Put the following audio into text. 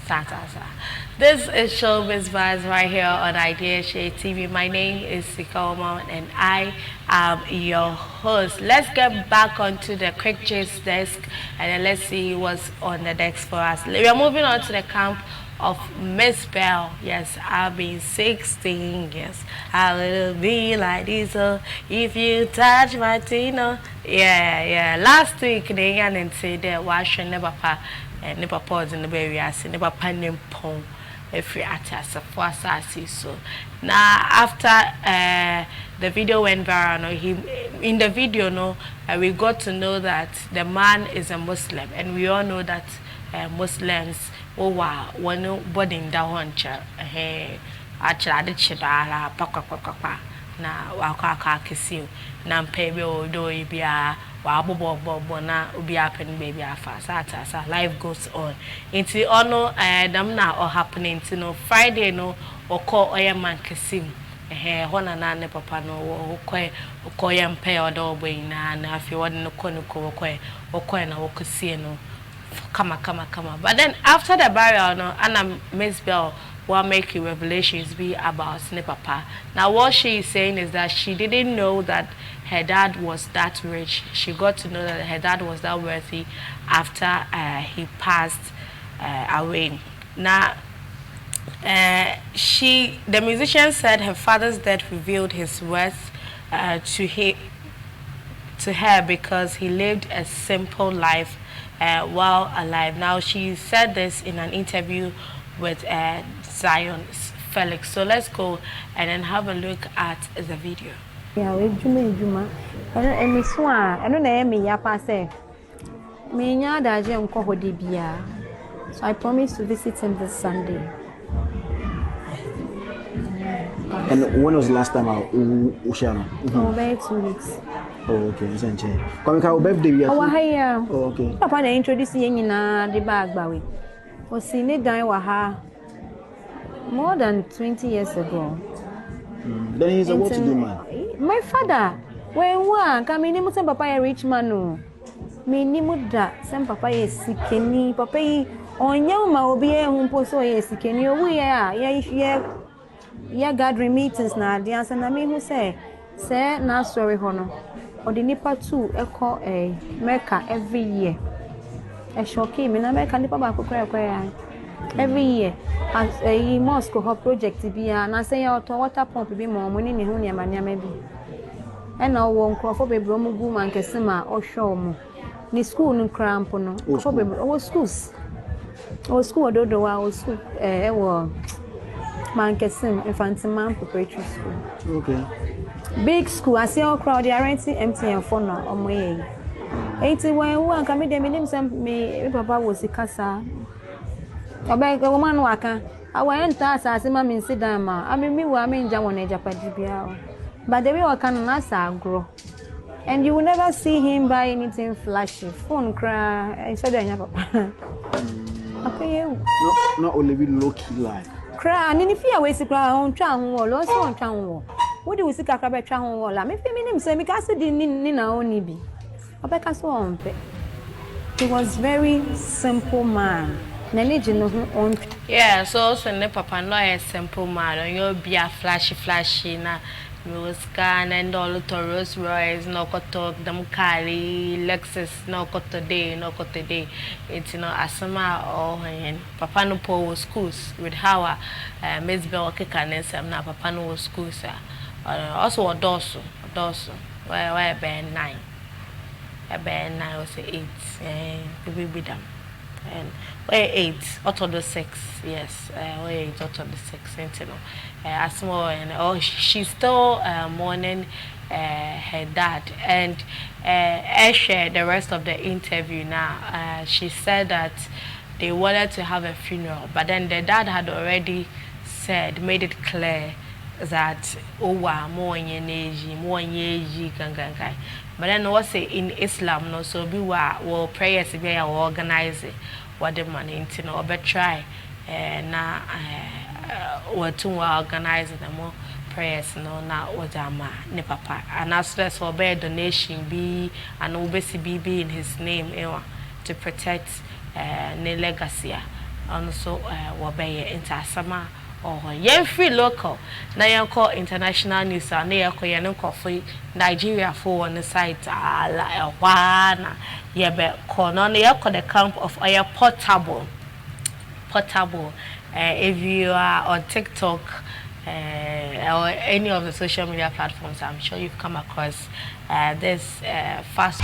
Sa. This is Showbiz Buzz right here on Idea Shade TV. My name is Sikoma and I am your host. Let's get back onto the quick chase desk and then let's see what's on the desk for us. We are moving on to the camp of Mzbel. Yes, I've been 16 years. I will be like this. If you touch my tino. Yeah. Last week, they and say that wash never pa and never pause in the baby as never panning pong. If you attach a force, so now after the video went viral, no, he in the video, no, we got to know that the man is a Muslim, and we all know that Muslims. Oh wow, one body in that one chair. Actually, I did chidala, pa. Na wakaka kisiu. Na mpebe odo ibia, wabobo na ubia pen baby afa. Sa life goes on. Inti ono them na all happening. You know, Friday no, oko oya man kisiu. Hona na ne papa no okoye mpe odo boy na afi wadi no konuko okoye na wokusie no. Come. But then after the burial, no, Anna Mzbel will make revelations be about Snipapa. Now what she is saying is that she didn't know that her dad was that rich. She got to know that her dad was that wealthy after he passed away. Now the musician said her father's death revealed his worth to her because he lived a simple life while alive. Now she said this in an interview with Zion Felix. So let's go and then have a look at the video. Yeah, we juma. And Miss Swan, I don't know me yapa say. Me nya daje unko hodi bia. So I promised to visit him this Sunday. And when was the last time I Ushana? About 2 weeks. Oh, okay. Come ka birthday we Oh, hi. Oh, okay. Papa na introduce yen nyina de bag bawe. O si ne dan wa ha more than 20 years ago. Then he's a what-to-do man. My father, when one come in, some papa a rich man no. Me ni muda, some papa is sikeni, papa yi onyama obi e humpo so ye sikeni owu ya gathering meetings na the answer na me who say na sorry hono. Or the nipa too echo Mecca every year. A shocky me na Mecca nipa ba kokra every year as a mosque ho project bi na say ya water pump bi mo money ne ho ne amanyama bi e na wo nkrofo bebro mu gu man kese ma o hwe mo ni school no cramp no for bebro o schools o school ododo wa o school wo man kese infant man preparatory school. Okay. Big school, I see all crowd, they are renting MTN phone on my way. 81 one come in, me, papa was a casa. I beg a woman waka. I went to ask as a mammy sit down, ma. I mean, me, I mean, Jawan Japajibia. But the way I can answer grow. And you will never see him buy anything flashy. Phone cry, and so then, papa. Okay, not only be low key life. Cry, and if you are wasting cry on town wall, also on town wall. What do we see Kakaba Town wall? I'm feminine, so because it didn't only be. He was very simple man. Yeah, so ne papa no a simple man. You be a flashy na. You scan and all the Rolls Royce, no koto them carry Lexus, no koto day. It's asama or papa no po schools with how Mzbel Kikanes na papa no schools. Also a dorsal. Why band 9? A band 9 was 8. The baby them. And where 8 out of the 6, yes. Where 8 out of the 6, you know. As more and she's still mourning her dad. And I shared the rest of the interview now. She said that they wanted to have a funeral, but then the dad had already made it clear that more yeji gangangai. But then what's say in Islam no so be wa prayers be organize what the money into no be try na what to organize the more prayers no na wajama ne papa and as that's for be donation be and obesi be in his name to protect ne legacy and so wobeye intasama or yen free local na yen call international news and na yeko yen nkofo Nigeria for on the site ala wana yebe kono na yeko the camp of oil portable if you are on TikTok or any of the social media platforms, I'm sure you've come across this fast